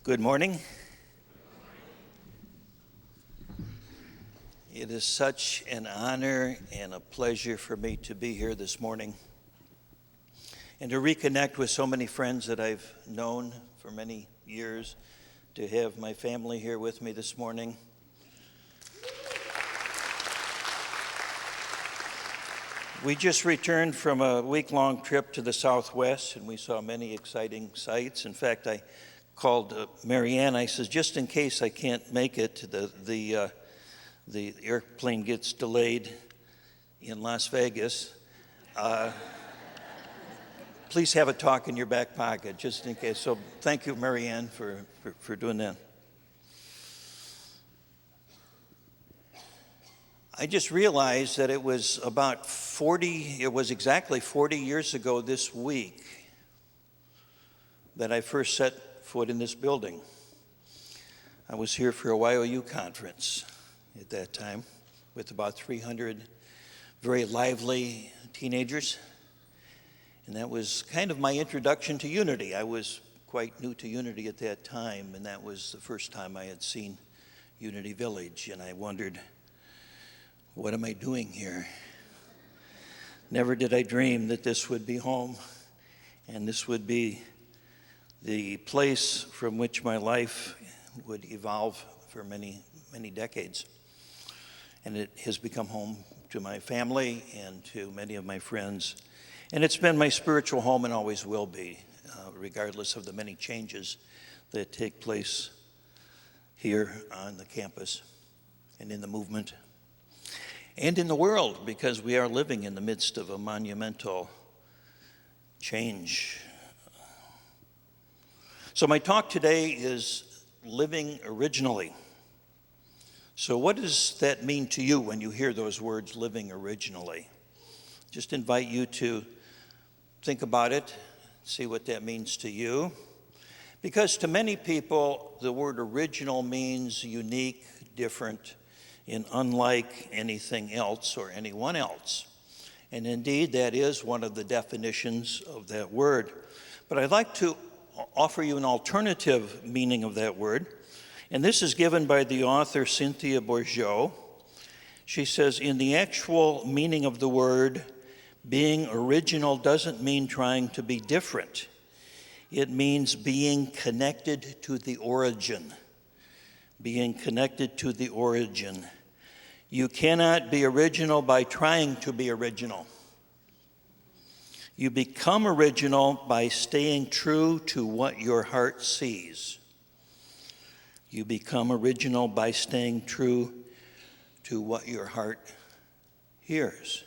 Good morning. It is such an honor and a pleasure for me to be here this morning and to reconnect with so many friends that I've known for many years, to have my family here with me this morning. We just returned from a week-long trip to the Southwest, and we saw many exciting sights. In fact, I called Marianne. I says, just in case I can't make it, the airplane gets delayed in Las Vegas, please have a talk in your back pocket, just in case. So thank you, Marianne, for doing that. I just realized that it was exactly 40 years ago this week that I first set foot in this building. I was here for a YOU conference at that time with about 300 very lively teenagers. And that was kind of my introduction to Unity. I was quite new to Unity at that time, and that was the first time I had seen Unity Village, and I wondered, what am I doing here? Never did I dream that this would be home, and this would be the place from which my life would evolve for many, many decades. And it has become home to my family and to many of my friends. And it's been my spiritual home and always will be, regardless of the many changes that take place here on the campus and in the movement and in the world, because we are living in the midst of a monumental change. So my talk today is living originally. So what does that mean to you when you hear those words, living originally? Just invite you to think about it, see what that means to you. Because to many people, the word original means unique, different, and unlike anything else or anyone else. And indeed, that is one of the definitions of that word. But I'd like to offer you an alternative meaning of that word. And this is given by the author Cynthia Bourgeault. She says, in the actual meaning of the word, being original doesn't mean trying to be different. It means being connected to the origin. Being connected to the origin. You cannot be original by trying to be original. You become original by staying true to what your heart sees. You become original by staying true to what your heart hears.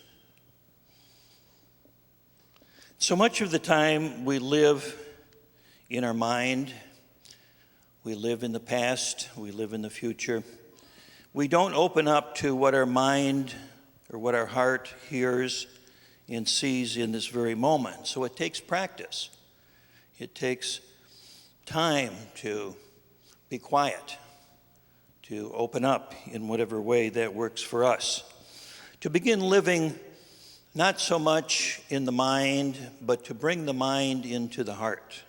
So much of the time we live in our mind, we live in the past, we live in the future. We don't open up to what our mind or what our heart hears and sees in this very moment. So it takes practice. It takes time to be quiet, to open up in whatever way that works for us, to begin living not so much in the mind, but to bring the mind into the heart.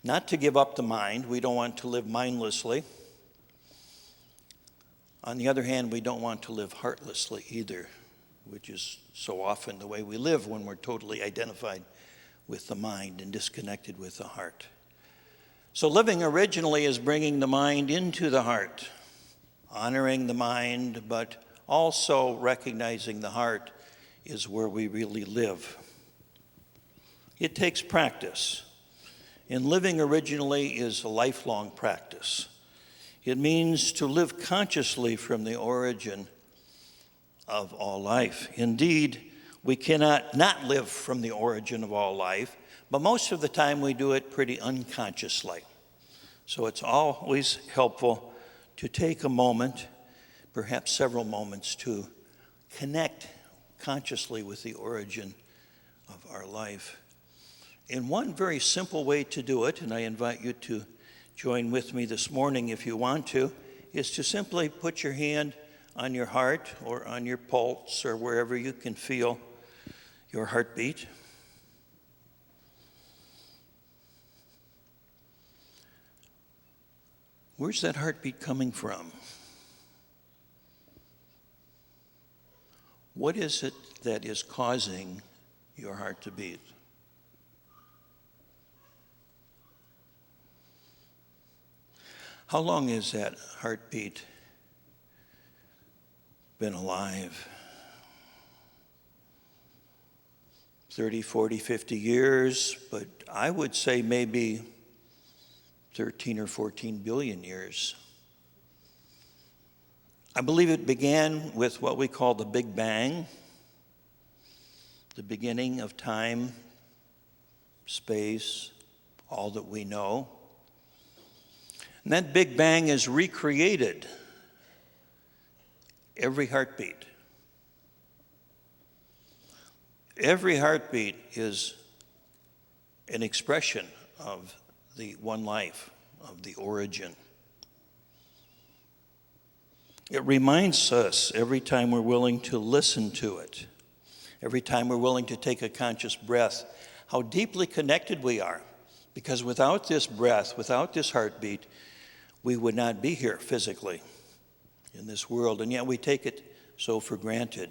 Not to give up the mind. We don't want to live mindlessly. On the other hand, we don't want to live heartlessly either, which is so often the way we live when we're totally identified with the mind and disconnected with the heart. So living originally is bringing the mind into the heart, honoring the mind, but also recognizing the heart is where we really live. It takes practice, and living originally is a lifelong practice. It means to live consciously from the origin of all life. Indeed, we cannot not live from the origin of all life, but most of the time we do it pretty unconsciously. So it's always helpful to take a moment, perhaps several moments, to connect consciously with the origin of our life. And one very simple way to do it, and I invite you to join with me this morning if you want to, is to simply put your hand on your heart or on your pulse or wherever you can feel your heartbeat. Where's that heartbeat coming from? What is it that is causing your heart to beat? How long has that heartbeat been alive? 30, 40, 50 years, but I would say maybe 13 or 14 billion years. I believe it began with what we call the Big Bang, the beginning of time, space, all that we know. And that Big Bang has recreated every heartbeat. Every heartbeat is an expression of the one life, of the origin. It reminds us every time we're willing to listen to it, every time we're willing to take a conscious breath, how deeply connected we are. Because without this breath, without this heartbeat, we would not be here physically in this world, and yet we take it so for granted.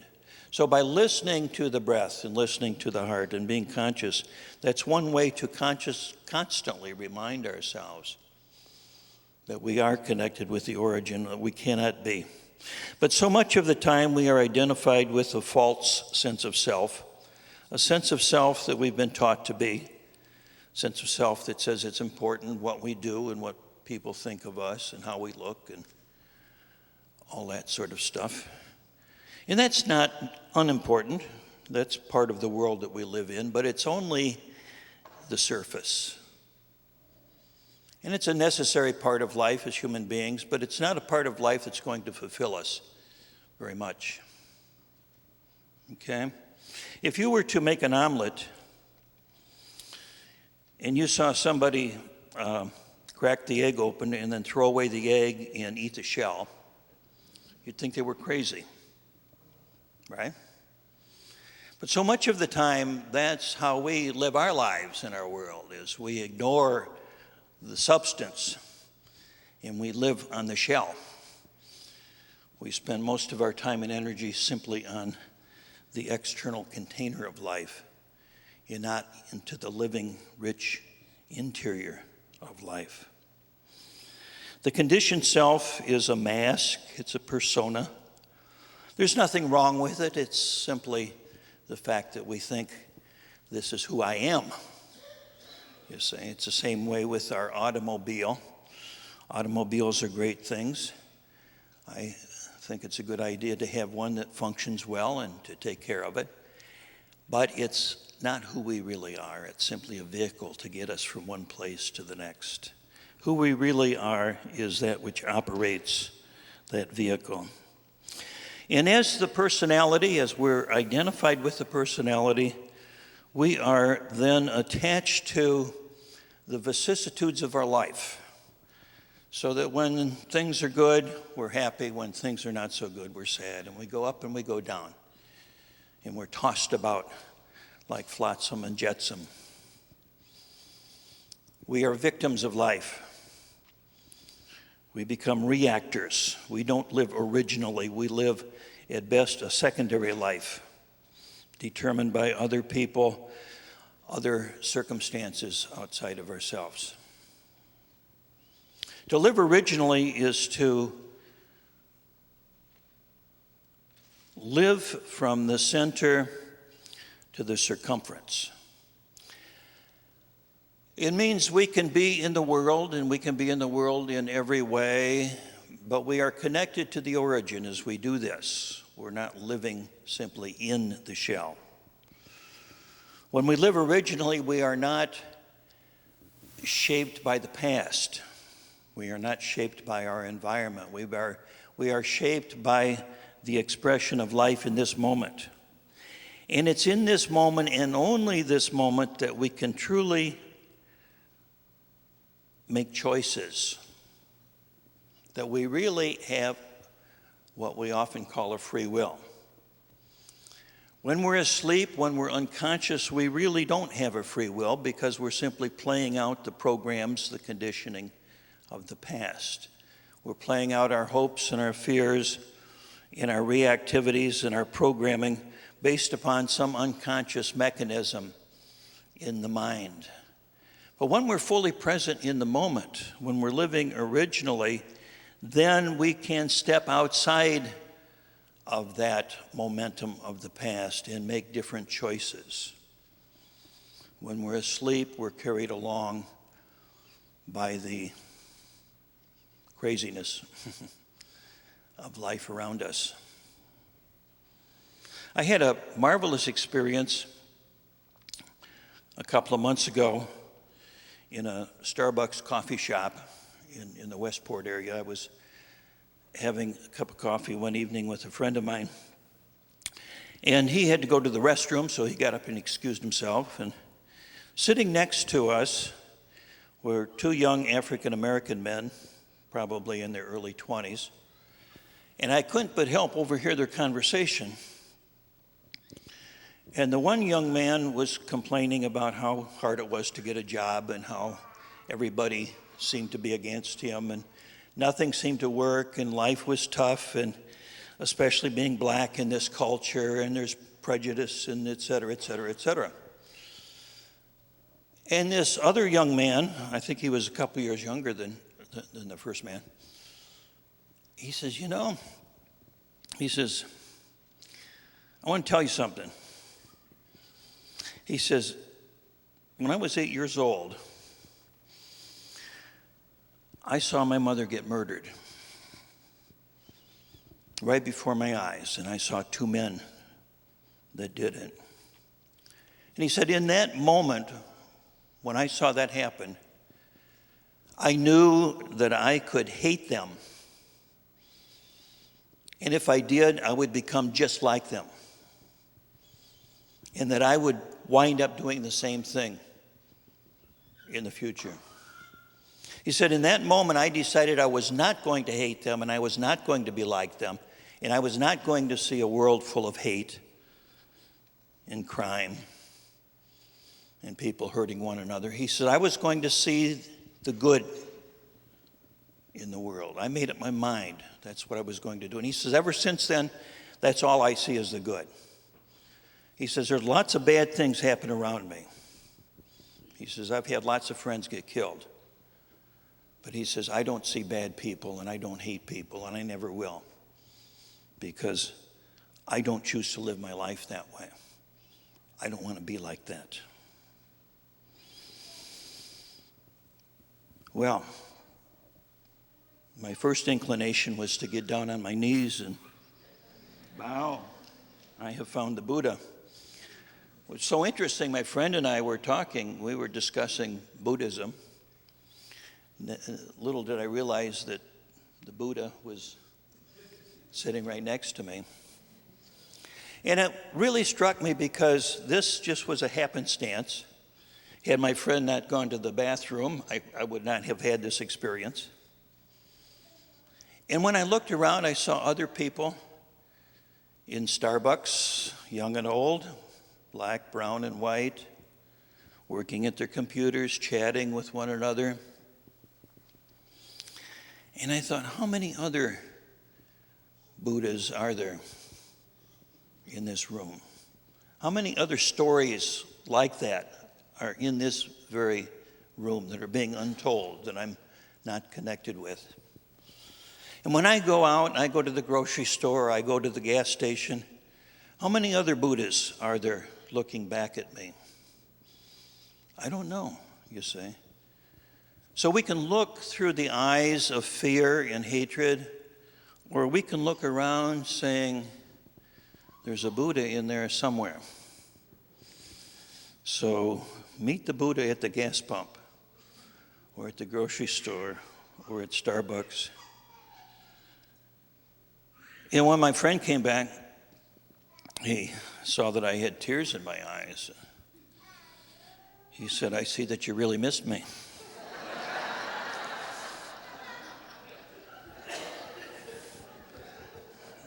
So by listening to the breath and listening to the heart and being conscious, that's one way to constantly remind ourselves that we are connected with the origin, that we cannot be. But so much of the time we are identified with a false sense of self, a sense of self that we've been taught to be, a sense of self that says it's important what we do and what people think of us and how we look and all that sort of stuff. And that's not unimportant. That's part of the world that we live in, but it's only the surface. And it's a necessary part of life as human beings, but it's not a part of life that's going to fulfill us very much. Okay? If you were to make an omelet and you saw somebody crack the egg open and then throw away the egg and eat the shell, you'd think they were crazy. Right? But so much of the time, that's how we live our lives in our world, is we ignore the substance and we live on the shell. We spend most of our time and energy simply on the external container of life and not into the living, rich interior of life. The conditioned self is a mask, it's a persona. There's nothing wrong with it. It's simply the fact that we think this is who I am. You see, it's the same way with our automobile. Automobiles are great things. I think it's a good idea to have one that functions well and to take care of it. But it's not who we really are. It's simply a vehicle to get us from one place to the next. Who we really are is that which operates that vehicle. And as the personality, as we're identified with the personality, we are then attached to the vicissitudes of our life. So that when things are good, we're happy. When things are not so good, we're sad. And we go up and we go down. And we're tossed about like flotsam and jetsam. We are victims of life. We become reactors. We don't live originally. We live, at best, a secondary life, determined by other people, other circumstances outside of ourselves. To live originally is to live from the center to the circumference. It means we can be in the world, and we can be in the world in every way, but we are connected to the origin as we do this. We're not living simply in the shell. When we live originally, we are not shaped by the past. We are not shaped by our environment. We are shaped by the expression of life in this moment. And it's in this moment and only this moment that we can truly make choices, that we really have what we often call a free will. When we're asleep, when we're unconscious, we really don't have a free will because we're simply playing out the programs, the conditioning of the past. We're playing out our hopes and our fears in our reactivities and our programming based upon some unconscious mechanism in the mind. But when we're fully present in the moment, when we're living originally, then we can step outside of that momentum of the past and make different choices. When we're asleep, we're carried along by the craziness of life around us. I had a marvelous experience a couple of months ago in a Starbucks coffee shop in the Westport area. I was having a cup of coffee one evening with a friend of mine, and he had to go to the restroom, so he got up and excused himself. And sitting next to us were two young African-American men, probably in their early 20s, and I couldn't but help overhear their conversation. And the one young man was complaining about how hard it was to get a job and how everybody seemed to be against him and nothing seemed to work and life was tough, and especially being black in this culture, and there's prejudice and et cetera, et cetera, et cetera. And this other young man, I think he was a couple years younger than the first man, he says, I want to tell you something. He says, when I was 8 years old, I saw my mother get murdered right before my eyes, and I saw two men that did it. And he said, in that moment, when I saw that happen, I knew that I could hate them. And if I did, I would become just like them. And that I would wind up doing the same thing in the future. He said, in that moment, I decided I was not going to hate them, and I was not going to be like them, and I was not going to see a world full of hate and crime and people hurting one another. He said, I was going to see the good in the world. I made up my mind. That's what I was going to do. And he says, ever since then, that's all I see is the good. He says, there's lots of bad things happen around me. He says, I've had lots of friends get killed. But he says, I don't see bad people, and I don't hate people, and I never will. Because I don't choose to live my life that way. I don't want to be like that. Well, my first inclination was to get down on my knees and bow. I have found the Buddha. What's so interesting, my friend and I were talking, we were discussing Buddhism. Little did I realize that the Buddha was sitting right next to me. And it really struck me because this just was a happenstance. Had my friend not gone to the bathroom, I would not have had this experience. And when I looked around, I saw other people in Starbucks, young and old, black, brown, and white, working at their computers, chatting with one another. And I thought, how many other Buddhas are there in this room? How many other stories like that are in this very room that are being untold that I'm not connected with? And when I go out, I go to the grocery store, I go to the gas station, how many other Buddhas are there looking back at me? I don't know, you say. So we can look through the eyes of fear and hatred, or we can look around saying, there's a Buddha in there somewhere. So meet the Buddha at the gas pump, or at the grocery store, or at Starbucks. And when my friend came back, he saw that I had tears in my eyes. He said, I see that you really missed me.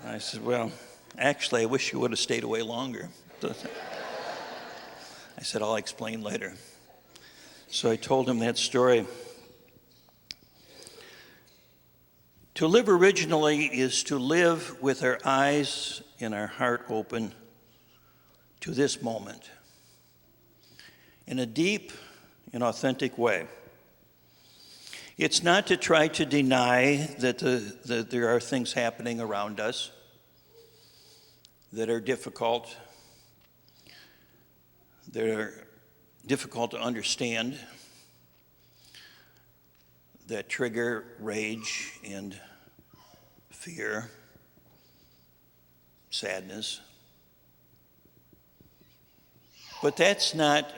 I said, well, actually, I wish you would have stayed away longer. I said, I'll explain later. So I told him that story. To live originally is to live with our eyes and our heart open to this moment in a deep and authentic way. It's not to try to deny that there are things happening around us that are difficult, that are difficult to understand, that trigger rage and fear, sadness. But that's not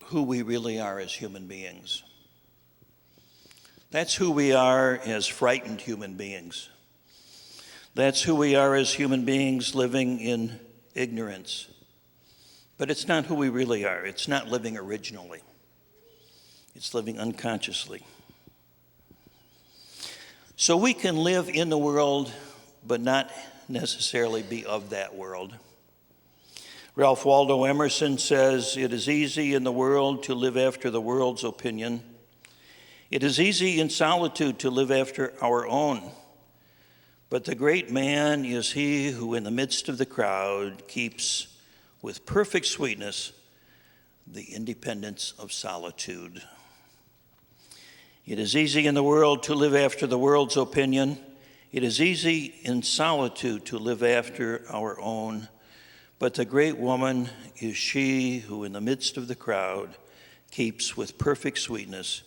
who we really are as human beings. That's who we are as frightened human beings. That's who we are as human beings living in ignorance. But it's not who we really are. It's not living originally. It's living unconsciously. So we can live in the world, but not necessarily be of that world. Ralph Waldo Emerson says, "It is easy in the world to live after the world's opinion. It is easy in solitude to live after our own. But the great man is he who in the midst of the crowd keeps with perfect sweetness the independence of solitude." It is easy in the world to live after the world's opinion. It is easy in solitude to live after our own. But the great woman is she who in the midst of the crowd keeps with perfect sweetness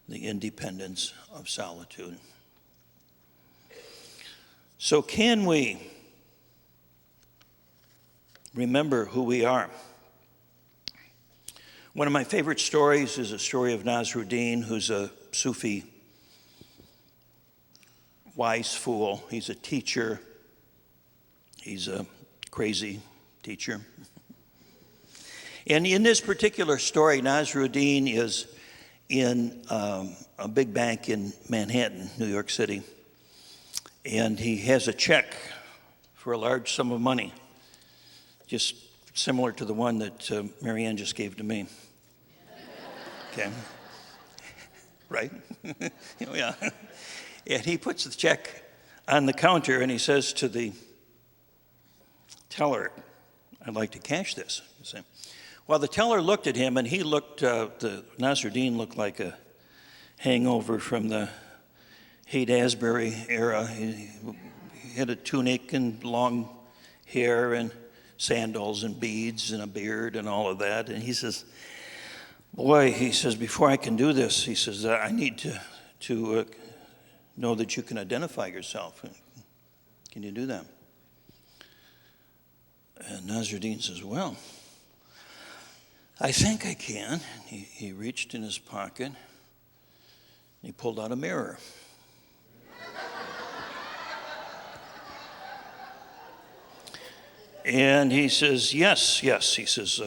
the independence of solitude. So can we remember who we are? One of my favorite stories is a story of Nasruddin, who's a Sufi wise fool. He's a teacher. He's a crazy teacher. And in this particular story, Nasruddin is in a big bank in Manhattan, New York City. And he has a check for a large sum of money, just similar to the one that Marianne just gave to me. Okay. Right? Yeah. And he puts the check on the counter and he says to the teller, "I'd like to cash this." Well, the teller looked at him and he looked, Nasruddin looked like a hangover from the Haight-Ashbury era. He had a tunic and long hair and sandals and beads and a beard and all of that. And he says, "Boy," he says, "before I can do this," he says, "I need to know that you can identify yourself. Can you do that?" And Nasruddin says, "Well, I think I can." He reached in his pocket and he pulled out a mirror. And he says, yes, he says,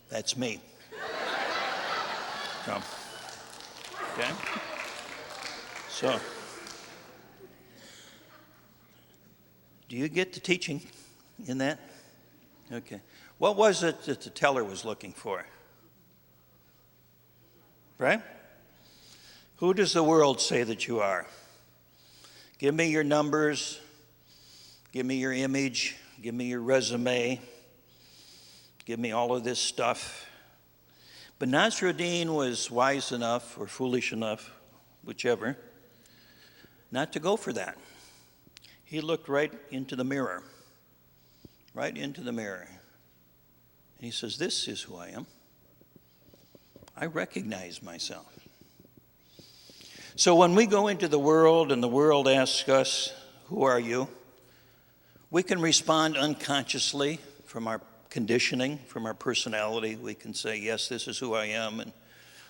"That's me." Okay? So, do you get the teaching in that? Okay. What was it that the teller was looking for? Right? Who does the world say that you are? Give me your numbers. Give me your image. Give me your resume. Give me all of this stuff. But Nasruddin was wise enough or foolish enough, whichever, not to go for that. He looked right into the mirror. Right into the mirror. And he says, "This is who I am. I recognize myself." So when we go into the world and the world asks us, "Who are you?" we can respond unconsciously from our conditioning, from our personality. We can say, "Yes, this is who I am, and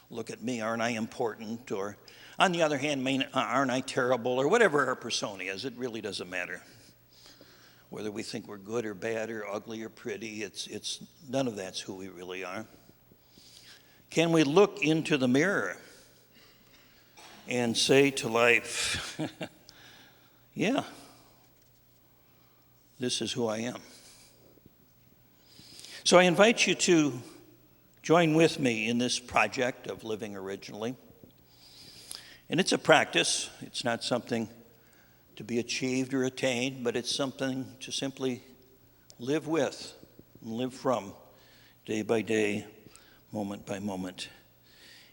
look at me, aren't I important?" Or, on the other hand, "Aren't I terrible?" Or whatever our persona is. It really doesn't matter. Whether we think we're good or bad or ugly or pretty, it's none of that's who we really are. Can we look into the mirror and say to life, "Yeah, this is who I am"? So I invite you to join with me in this project of living originally. And it's a practice. It's not something to be achieved or attained, but it's something to simply live with and live from day by day, moment by moment.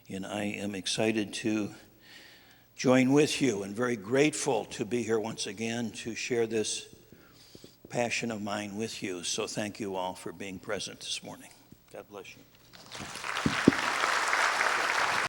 And I am excited to join with you and very grateful to be here once again to share this passion of mine with you. So thank you all for being present this morning. God bless you.